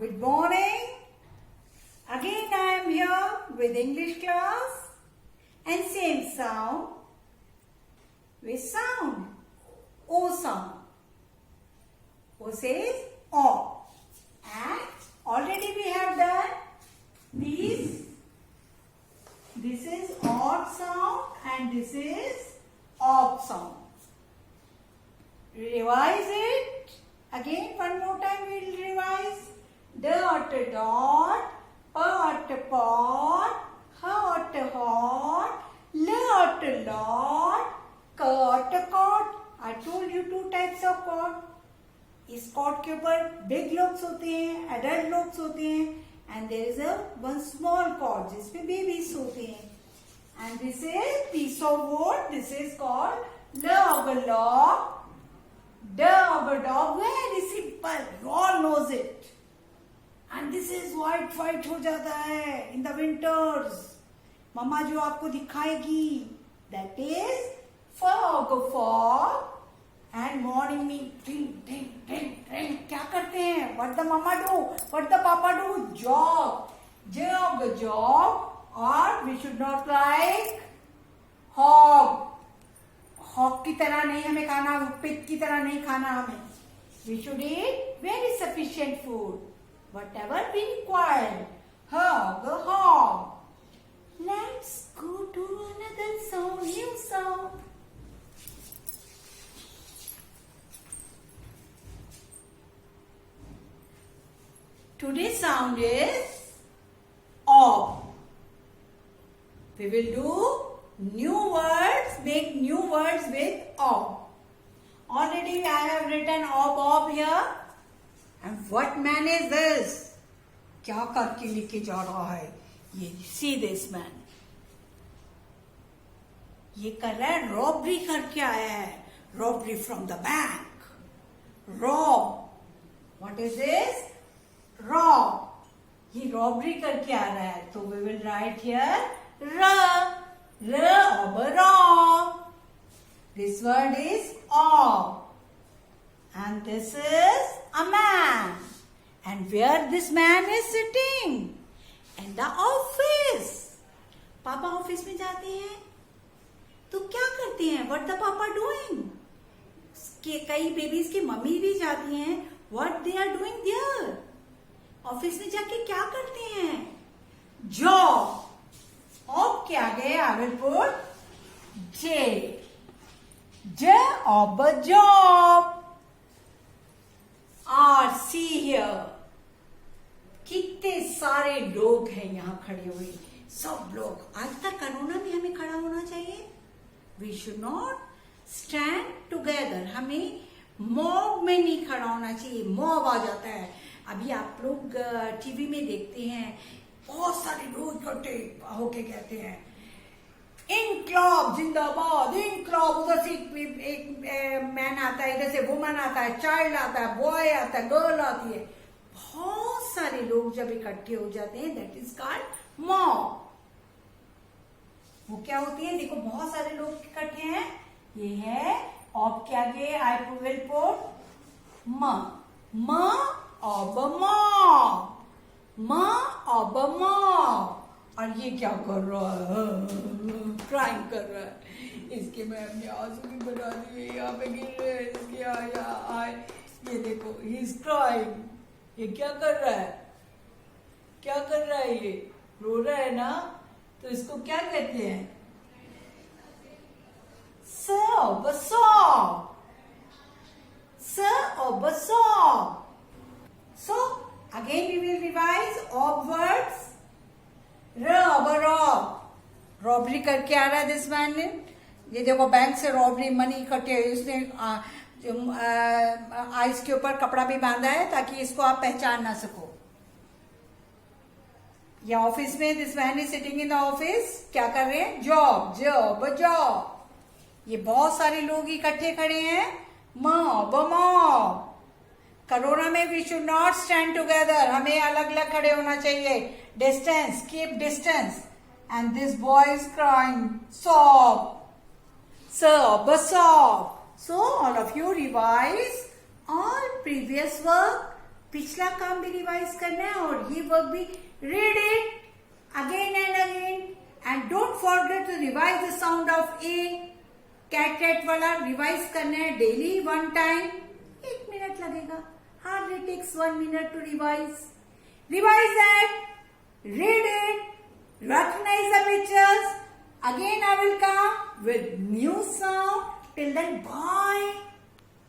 Good morning. Again I am here with English class and same sound with sound. O sound. O says O. And already we have done these. This is odd sound and this is ob sound. Revise it. Again one more time we will revise. D at dot, P at pot, H at hot, L at lot, K at cot. I told you two types of cot. इस cot के ऊपर big locks होते हैं, adult logs होते हैं, and there is a one small cot जिसमें babies होते हैं. And this is piece of wood. This is called the of a log, the of a dog. Very simple, you all knows it. And this is white white हो जाता है in the winters. मम्मा जो आपको दिखाएगी that is fog. Fog and morning में टिंग टिंग टिंग टिंग क्या करते हैं? What the mamma do, what the papa do? Jog. Jog jog. और we should not like hog. Hog की तरह नहीं हमें खाना, पिग की तरह नहीं खाना हमें. We should eat very sufficient food, whatever we require. Hog, hog. Let's go to another sound, new sound. Today's sound is ob. We will do new words, make new words with ob. Already I have written ob here. And what man is this? क्या करके लेके जा रहा है ये? See this man. ये कर रहा है रॉबरी करके आया है. Robbery from the bank. Rob. What is this? Rob. ये रॉबरी करके आ रहा है. तो we will write here r of rob. This word is ob. And this is a man. And where this man is sitting? In the office. पापा office में जाते हैं तो क्या करते हैं? What the papa doing? कई बेबीज की मम्मी भी जाती हैं. What they are doing there? Office में जाके क्या करते हैं? जॉब. ऑब के आगे I will put J. J of a job. और सी हियर. कितने सारे लोग हैं यहाँ खड़े हुए. सब लोग. आज तक कोरोना में हमें खड़ा होना चाहिए. We should not stand together. हमें मॉब में नहीं खड़ा होना चाहिए. मॉब आ जाता है. अभी आप लोग टीवी में देखते हैं बहुत सारे लोग इकट्ठे होके कहते हैं इनकलाब जिंदाबाद, इनकलाब. उधर से एक मैन आता है, इधर से वुमन आता है, चाइल्ड आता है, बॉय आता है, गर्ल आती है. बहुत सारे लोग जब इकट्ठे हो जाते हैं दैट इज कॉल्ड मॉब. वो क्या होती है? देखो बहुत सारे लोग इकट्ठे हैं. ये है ऑब के आगे आई विल पुट म ऑब मॉब. म ऑब मॉब. और ये क्या कर रहा है? क्राइम कर रहा है. इसके मैम ने आंसू भी बना दिए. यहाँ पे गिर रहे हैं इसके आए. ये देखो ही इज क्राइम. ये क्या कर रहा है? क्या कर रहा है? ये रो रहा है ना. तो इसको क्या कहते हैं? Sob. Sob. Sob. Sob. So again we will revise ob words. Rob. Robbery करके आ रहा है दिस मैन ने. ये देखो बैंक से रॉबरी मनी इकट्ठे. उसने आइस के ऊपर कपड़ा भी बांधा है ताकि इसको आप पहचान ना सको. या ऑफिस में this man is sitting in the office. क्या कर रहे हैं? जॉब. Job job. ये बहुत सारे लोग इकट्ठे खड़े हैं. Mob mob. कोरोना में we should not stand together. हमें अलग अलग खड़े होना चाहिए. Distance. Keep distance. And this boy is crying. Sob. Sob sob. So all of you revise all previous work पिछला काम भी रिवाइज करना है और ये वर्क भी. Read it again and again and don't forget to revise the sound of A. Cat वाला revise करना है डेली 1 टाइम. 1 मिनट लगेगा. Hardly takes 1 minute to revise. Revise that. Read it. Recognize the pictures. Again I will come with new sound. Till then, bye.